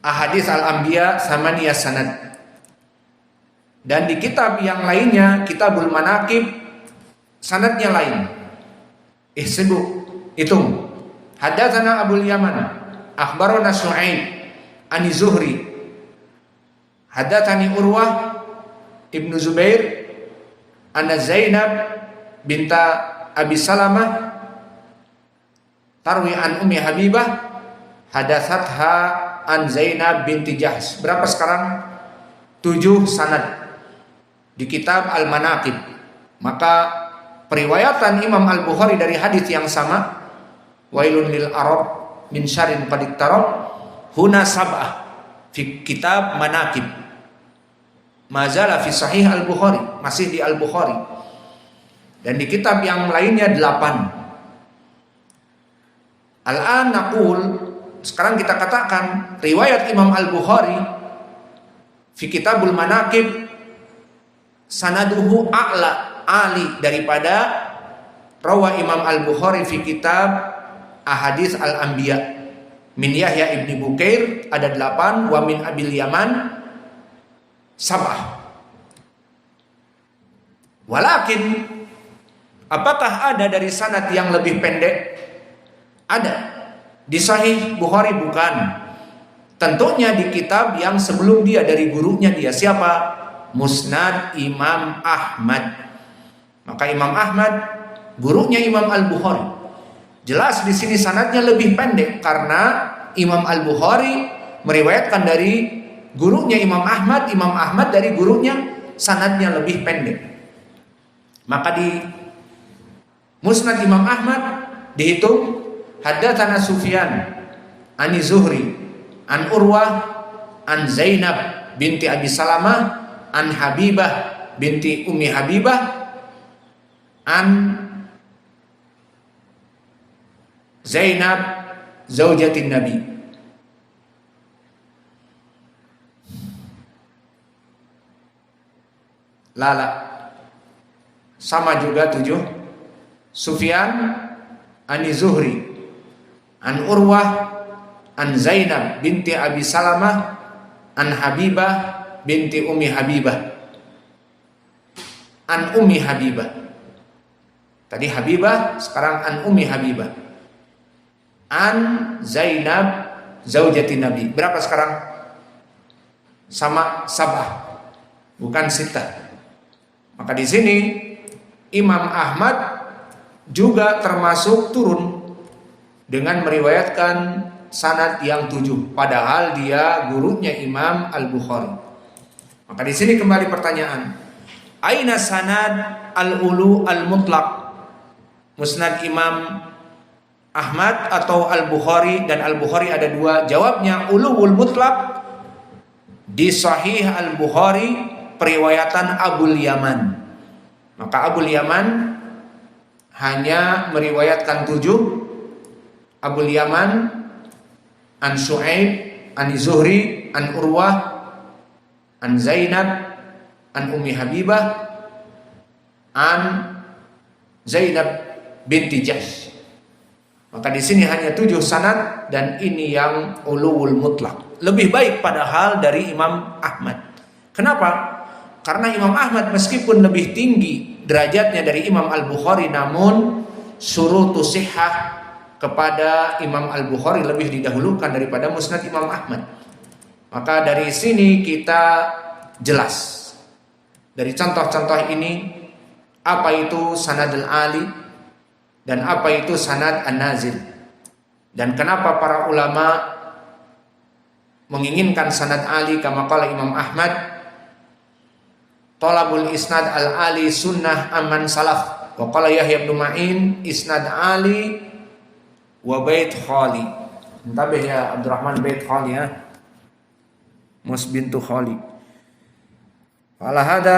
ahadits al-anbiya samaniyah sanad. Dan di kitab yang lainnya, Kitabul Manaqib, sanadnya lain. Ihsibu, hitung. Haddatsana Abul Yaman, akhbarana Syu'aib, ani Zuhri. Haddatsani Urwah Ibnu Zubair, anna Zainab binta Abi Salamah tarwi an Ummi Habibah hadatsatha an Zainab binti Jahsh. Berapa sekarang? 7 sanad di kitab Al-Manaqib. Maka periwayatan Imam Al-Bukhari dari hadis yang sama, wailun lil arab min syarrin qad iktarab, huna sab'ah fi kitab Manaqib. Mazala fi sahih Al-Bukhari, masih di Al-Bukhari. Dan di kitab yang lainnya 8. Al-an naqul, sekarang kita katakan riwayat Imam Al-Bukhari fi Kitabul Manaqib sanaduhu a'la, ali daripada rawa Imam Al-Bukhari fi kitab Ahadits Al-Anbiya min Yahya ibni Bukair ada 8, wa min Abil Yaman sab'ah. Walakin apakah ada dari sanad yang lebih pendek? Ada. Di Sahih Bukhari bukan. Tentunya di kitab yang sebelum dia, dari gurunya dia. Siapa? Musnad Imam Ahmad. Maka Imam Ahmad gurunya Imam Al-Bukhari. Jelas di sini sanadnya lebih pendek karena Imam Al-Bukhari meriwayatkan dari gurunya Imam Ahmad dari gurunya, sanadnya lebih pendek. Maka di Musnad Imam Ahmad dihitung haddatsana Sufyan ani Zuhri an Urwah an Zainab binti Abi Salamah an Habibah binti Ummi Habibah an Zainab zaujatin Nabi. Lala sama juga 7. Sufyan ani Zuhri an Urwah an Zainab binti Abi Salamah an Habibah binti Ummi Habibah an Ummi Habibah. Tadi Habibah, sekarang an Ummi Habibah an Zainab zaujati Nabi. Berapa sekarang? Sama sabah, bukan sitah. Maka di sini Imam Ahmad juga termasuk turun dengan meriwayatkan sanad yang 7, padahal dia gurunya Imam Al-Bukhari. Maka di sini kembali pertanyaan, aina sanad al-ulu al-mutlaq, Musnad Imam Ahmad atau Al-Bukhari? Dan Al-Bukhari ada 2. Jawabnya uluwul mutlaq di Sahih Al-Bukhari periwayatan Abul Yaman. Maka Abul Yaman hanya meriwayatkan 7. Abul Yaman an Syu'aib an Zuhri an Urwah an Zainab an Ummi Habibah an Zainab binti Jahsh. Maka di sini hanya 7 sanad dan ini yang ulul mutlak. Lebih baik padahal dari Imam Ahmad. Kenapa? Karena Imam Ahmad meskipun lebih tinggi derajatnya dari Imam Al-Bukhari, namun syurutus sihah kepada Imam Al-Bukhari lebih didahulukan daripada Musnad Imam Ahmad. Maka dari sini kita jelas dari contoh-contoh ini apa itu sanad al-ali dan apa itu sanad an-nazil, dan kenapa para ulama menginginkan sanad ali. Kama qala Imam Ahmad, talabul isnad al-ali sunnah amman salaf, wa qala Yahya bin Ma'in isnad ali wa bait khali. Entabih ya Abdurrahman, bait khali ya, mus bintu khali. Ala hada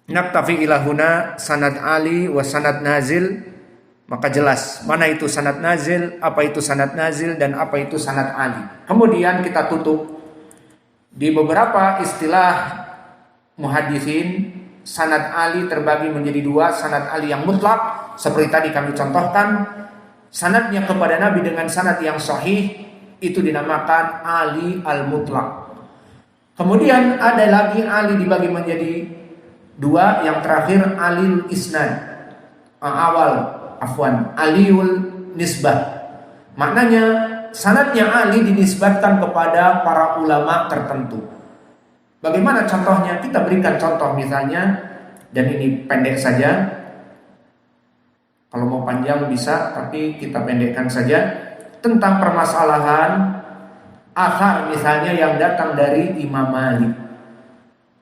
naktafi ila huna sanad ali wa sanad nazil. Maka jelas mana itu sanad nazil, apa itu sanad nazil, dan apa itu sanad ali. Kemudian kita tutup di beberapa istilah muhaditsin. Sanad ali terbagi menjadi 2, sanad ali yang mutlak seperti tadi kami contohkan, sanadnya kepada Nabi dengan sanad yang sahih, itu dinamakan Ali al-Mutlaq. Kemudian ada lagi Ali dibagi menjadi dua, yang terakhir Aliul Isnad. Aliul Nisbah. Maknanya sanadnya Ali dinisbatkan kepada para ulama tertentu. Bagaimana contohnya? Kita berikan contoh misalnya, dan ini pendek saja. Kalau mau panjang bisa, tapi kita pendekkan saja. Tentang permasalahan athar misalnya yang datang dari Imam Malik.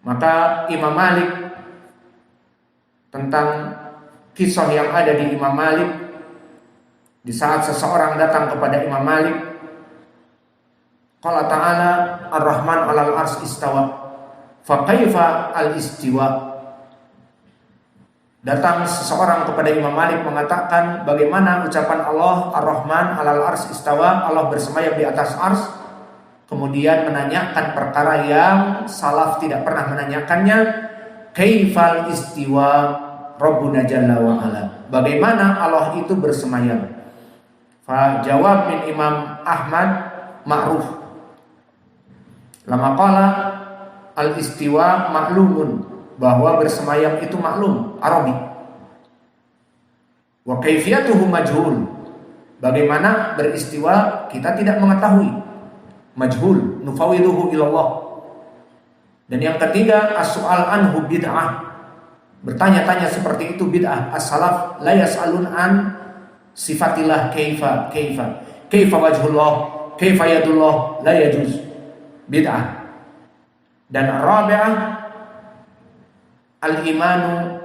Maka Imam Malik, tentang kisah yang ada di Imam Malik, di saat seseorang datang kepada Imam Malik, qala ta'ala ar-Rahman 'alal arsy istawa fa kaifa al-istiwa. Datang seseorang kepada Imam Malik mengatakan bagaimana ucapan Allah ar-Rahman 'alal arsy istawa, Allah bersemayam di atas ars. Kemudian menanyakan perkara yang salaf tidak pernah menanyakannya, kaifal istiwa Rabbuna jalla wa ala, bagaimana Allah itu bersemayam. Fa jawab min Imam Ahmad ma'ruf, lama qala al istiwa ma'lumun, bahwa bersemayam itu maklum Arabi. Wa kaifiyatuhu majhul, bagaimana beristiwa kita tidak mengetahui, majhul, nufawiduhu ilallah. Dan yang ketiga as-su'al anhu bid'ah, bertanya-tanya seperti itu bid'ah. As-salaf la yas'alun an sifatillah kaifa wajhullah, kaifa yadullah, la yajuz, bid'ah. Dan rabi'ah al-imanu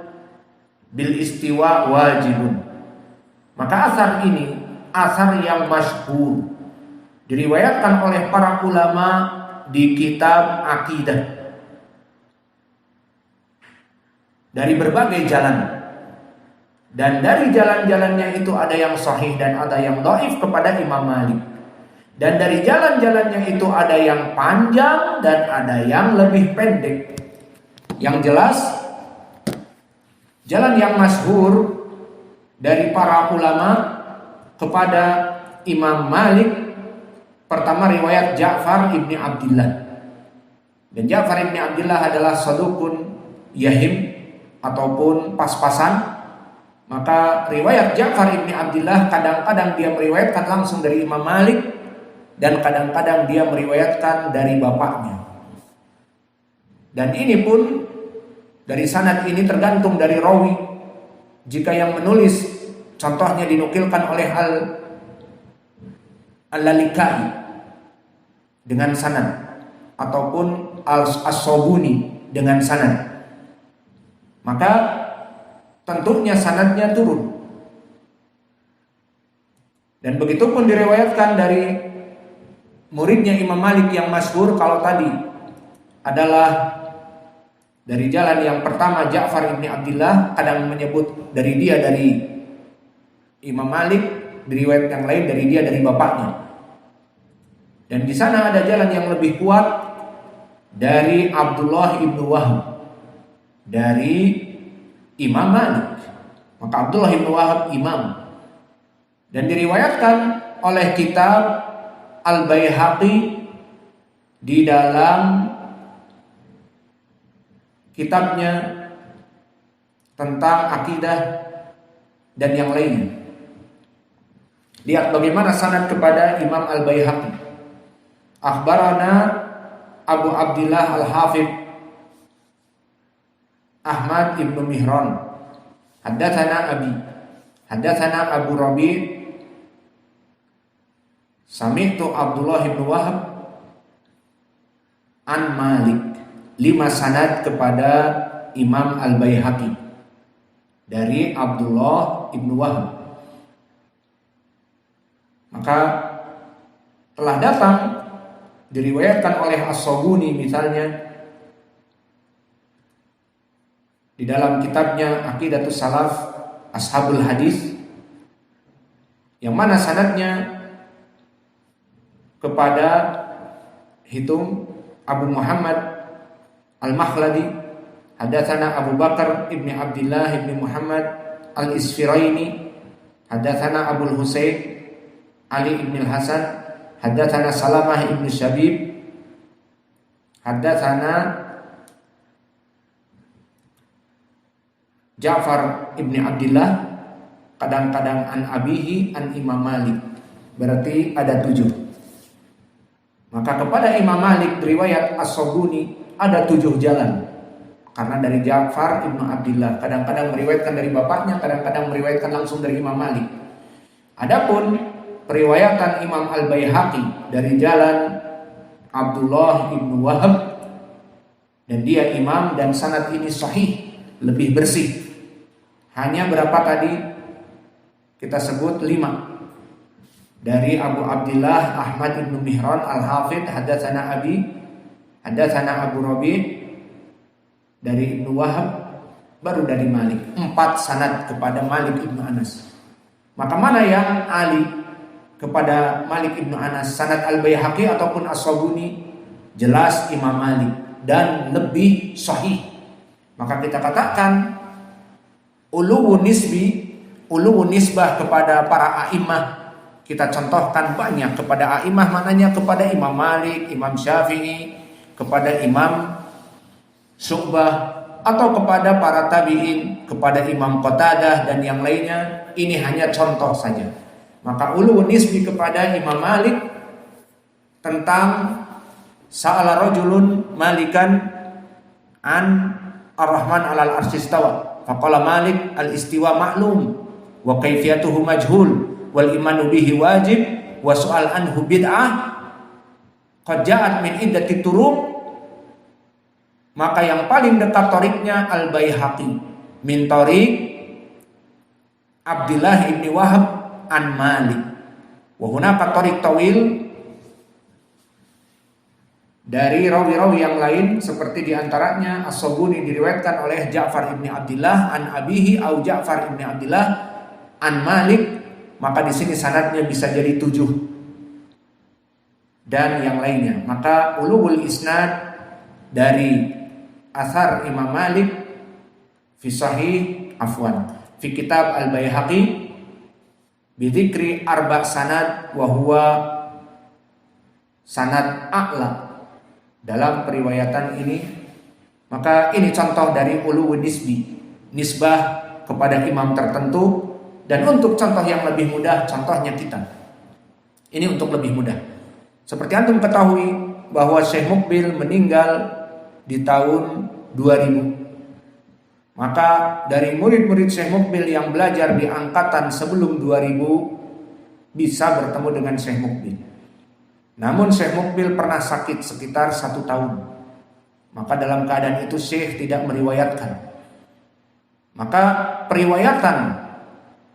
bil istiwa wajibun. Maka asar ini asar yang masyhur, diriwayatkan oleh para ulama di kitab akidah dari berbagai jalan. Dan dari jalan-jalannya itu ada yang sahih dan ada yang dhaif kepada Imam Malik. Dan dari jalan-jalannya itu ada yang panjang dan ada yang lebih pendek. Yang jelas, jalan yang masyhur dari para ulama kepada Imam Malik, pertama riwayat Ja'far ibni Abdillah. Dan Ja'far ibni Abdillah adalah sadukun yahim, ataupun pas-pasan. Maka riwayat Ja'far ibni Abdillah kadang-kadang dia meriwayatkan langsung dari Imam Malik, dan kadang-kadang dia meriwayatkan dari bapaknya. Dan ini pun dari sanad ini tergantung dari rawi. Jika yang menulis contohnya dinukilkan oleh Al-Lalikai dengan sanad, ataupun As-Sobuni dengan sanad, maka tentunya sanadnya turun. Dan begitu pun diriwayatkan dari muridnya Imam Malik yang masyhur, kalau tadi adalah dari jalan yang pertama Ja'far ibni Abdillah, kadang menyebut dari dia dari Imam Malik, diriwayat yang lain dari dia dari bapaknya. Dan di sana ada jalan yang lebih kuat dari Abdullah ibnu Wahab dari Imam Malik. Maka Abdullah ibnu Wahab imam, dan diriwayatkan oleh kitab Al-Baihaqi di dalam kitabnya tentang akidah dan yang lainnya. Lihat bagaimana sanad kepada Imam Al-Baihaqi. Akhbarana Abu Abdillah Al-Hafidh Ahmad ibn Mihran, haddatsana Abi, haddatsana Abu Rabi', sami'tu Abdullah ibn Wahab an Malik. 5 sanad kepada Imam Al-Baihaqi dari Abdullah ibn Wahab. Maka telah datang diriwayatkan oleh As-Sobuni misalnya di dalam kitabnya Aqidatus Salaf Ashabul Hadis, yang mana sanadnya kepada hitung Abu Muhammad Al-Makhladi, hadatsana Abu Bakar ibni Abdullah ibni Muhammad Al-Isfiraini, hadatsana Abu Husain Ali ibn Al-Hasan, haddatsana Salamah ibnu Syabib, haddatsana Ja'far ibni Abdillah, kadang-kadang an abihi an Imam Malik. Berarti ada 7. Maka kepada Imam Malik riwayat As-Sabuni ada 7 jalan. Karena dari Ja'far ibnu Abdillah, kadang-kadang meriwayatkan dari bapaknya, kadang-kadang meriwayatkan langsung dari Imam Malik. Adapun periwayatan Imam Al-Baihaqi dari jalan Abdullah ibnu Wahab, dan dia imam dan sanad ini sahih, lebih bersih. Hanya berapa tadi kita sebut 5. Dari Abu Abdillah Ahmad ibnu Mihran Al-Hafidh, haddatsana Abi, haddatsana Abu Rabi', dari Ibnu Wahab, baru dari Malik. 4 sanad kepada Malik ibnu Anas. Maka mana yang Ali kepada Malik ibnu Anas, sanad Al-Baihaqi ataupun As-Sabuni? Jelas Imam Malik dan lebih sahih. Maka kita katakan uluwun nisbah kepada para a'immah. Kita contohkan banyak kepada a'immah, maknanya kepada Imam Malik, Imam Syafi'i, kepada Imam Syu'bah, atau kepada para tabi'in, kepada Imam Qatadah dan yang lainnya. Ini hanya contoh saja. Maka uluwun nisbi kepada Imam Malik tentang sa'ala rajulun malikan an ar-Rahman 'alal arsy istawa. Faqala Malik al-istiwa ma'lum wa kaifiyatuhu majhul wal imanu bihi wajib wa su'al anhu bid'ah qad ja'at min iddati turuq. Maka yang paling dekat toriknya Al-Baihaqi min torik Abdullah ibni Wahab an Malik, wa hunaka torik tawil dari rawi-rawi yang lain, seperti diantaranya As-Sabuni diriwayatkan oleh Ja'far ibni Abdillah an abihi au Ja'far ibni Abdillah an Malik. Maka di sini sanadnya bisa jadi 7 dan yang lainnya. Maka ulul isnad dari asar Imam Malik fi fi kitab Al-Baihaqi bi dzikri arba' sanad wa huwa sanad a'la. Dalam periwayatan ini, maka ini contoh dari uluwun nisbah kepada imam tertentu. Dan untuk contoh yang lebih mudah, contohnya kita. Ini untuk lebih mudah. Seperti antum ketahui bahwa Syekh Mukbil meninggal di tahun 2000. Maka dari murid-murid Syekh Mukbil yang belajar di angkatan sebelum 2000 bisa bertemu dengan Syekh Mukbil. Namun Syekh Mukbil pernah sakit sekitar 1 tahun. Maka dalam keadaan itu Syekh tidak meriwayatkan. Maka periwayatan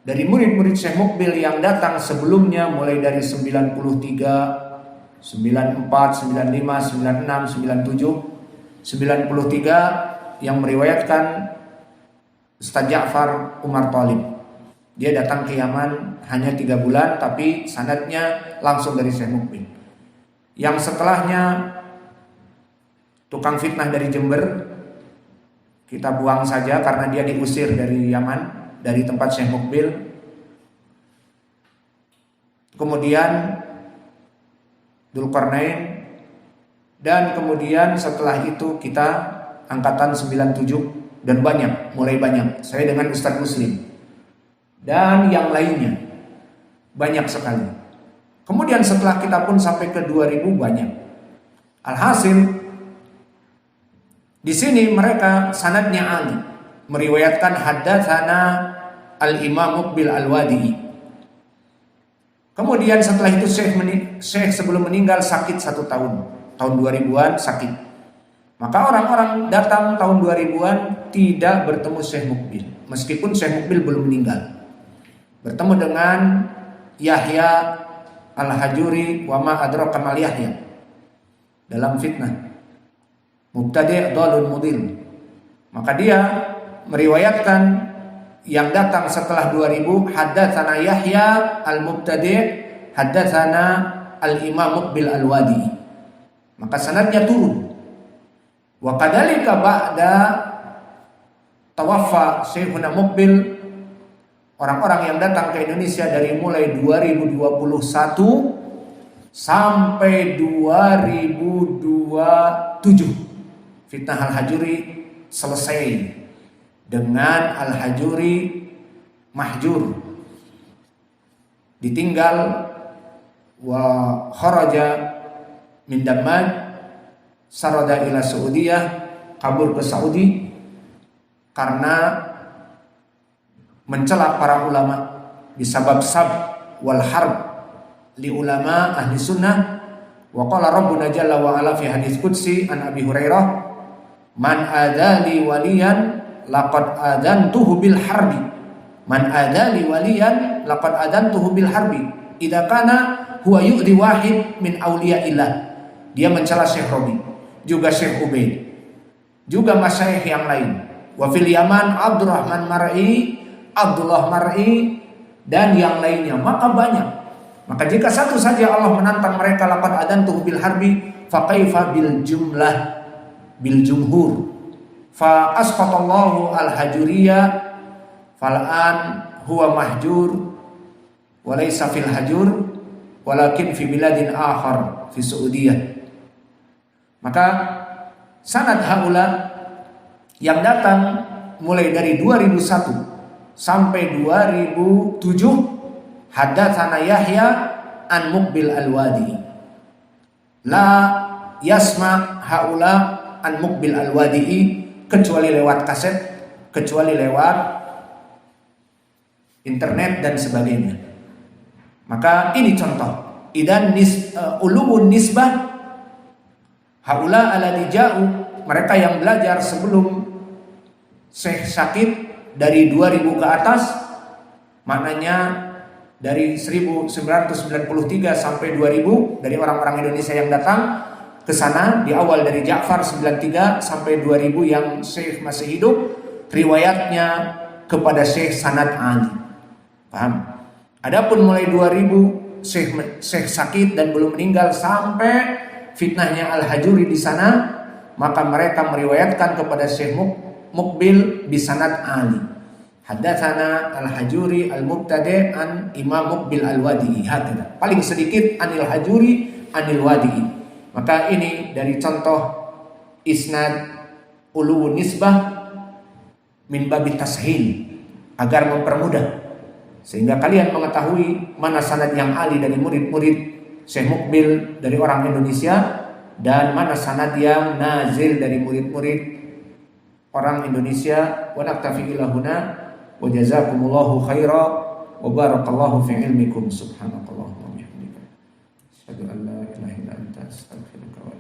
dari murid-murid Syekh Mukbil yang datang sebelumnya, mulai dari 93, 94, 95, 96, 97, 93 yang meriwayatkan Ustaz Ja'far Umar Thalib. Dia datang ke Yaman hanya 3 bulan, tapi sanadnya langsung dari Syekh Mukbil. Yang setelahnya tukang fitnah dari Jember, kita buang saja karena dia diusir dari Yaman, dari tempat Syekh Mukbil. Kemudian Dzulqarnain, dan kemudian setelah itu kita angkatan 97 dan banyak, mulai banyak. Saya dengan Ustaz Muslim dan yang lainnya banyak sekali. Kemudian setelah kita pun sampai ke 2000 banyak. Alhasil di sini mereka sanadnya Ali meriwayatkan haddatsana Al-Imam Muqbil Al-Wadi'i. Kemudian setelah itu Syekh sebelum meninggal sakit 1 tahun. Tahun 2000-an sakit. Maka orang-orang datang tahun 2000-an tidak bertemu Syekh Mukbil, meskipun Syekh Mukbil belum meninggal. Bertemu dengan Yahya Al-Hajuri, wa ma adraka mal Yahya, dalam fitnah mubtadi' dhalun mudil. Maka dia meriwayatkan yang datang setelah 2000, haddatsana Yahya al-Mubtadi', haddatsana al-Imam Muqbil al-Wadi'i. Maka sanadnya turun. Wa kadzalika ba'da tawaffa Syekhuna Muqbil, orang-orang yang datang ke Indonesia dari mulai 2021 sampai 2027 fitnah Al-Hajuri selesai dengan Al-Hajuri mahjur, ditinggal, wa kharaja min Dammam sarada ila Saudiyah, kabur ke Saudi karena mencela para ulama bisabab sab wal harb li ulama ahli sunnah. Wa qala rabbuna jalla wa ala fi hadits qudsi an Abi Hurairah, man adali waliyan laqad adantuhu bil harbi, man adali waliyan laqad adantuhu bil harbi idza kana huwa yu'di wahid min auliyaillah. Dia mencela Syekh Robi, juga Syekh Ubaid, juga masyayikh yang lain. Wa fil Yaman Abdullah Mar'i dan yang lainnya, maka banyak. Maka jika satu saja Allah menantang mereka, laqad adantuhu bil harbi, fa kaifa bil jumhur. Fa asqatallahu al-hajuriyya fal'an huwa mahjur wa laysa fil hajur walakin fi biladin akhar fi Saudiyah. Maka sanad haula yang datang mulai dari 2001 sampai 2007, hadatsana Yahya an Muqbil al-Wadi, la yasma haula an Muqbil al-Wadi kecuali lewat kaset, kecuali lewat internet dan sebagainya. Maka ini contoh. Idan ulubun nisbah haula alladhi ja'u, mereka yang belajar sebelum Syekh Syakib dari 2000 ke atas, maknanya dari 1993 sampai 2000, dari orang-orang Indonesia yang datang ke sana di awal dari Ja'far 93 sampai 2000 yang Syekh masih hidup, riwayatnya kepada Syekh sanad Ali. Paham? Adapun mulai 2000 Syekh sakit dan belum meninggal sampai fitnahnya Al-Hajuri di sana, maka mereka meriwayatkan kepada Syekh Muqbil bi sanad Ali. Hadatsana Al-Hajuri al-Mubtadi' an Imam Muqbil al-Wadi'i, hakala. Paling sedikit anil Hajuri anil Wadi'i. Maka ini dari contoh isnad uluwun nisbah min babi tashil, agar mempermudah sehingga kalian mengetahui mana sanad yang ali dari murid-murid Syekh Muqbil dari orang Indonesia dan mana sanad yang nazil dari murid-murid orang Indonesia. Wa naktafi ila huna wa jazakumullahu khaira wa barakallahu fi ilmikum. Subhanakallahumma wa bihamdika asyhadu an la ilaha illa anta astaghfiruka wa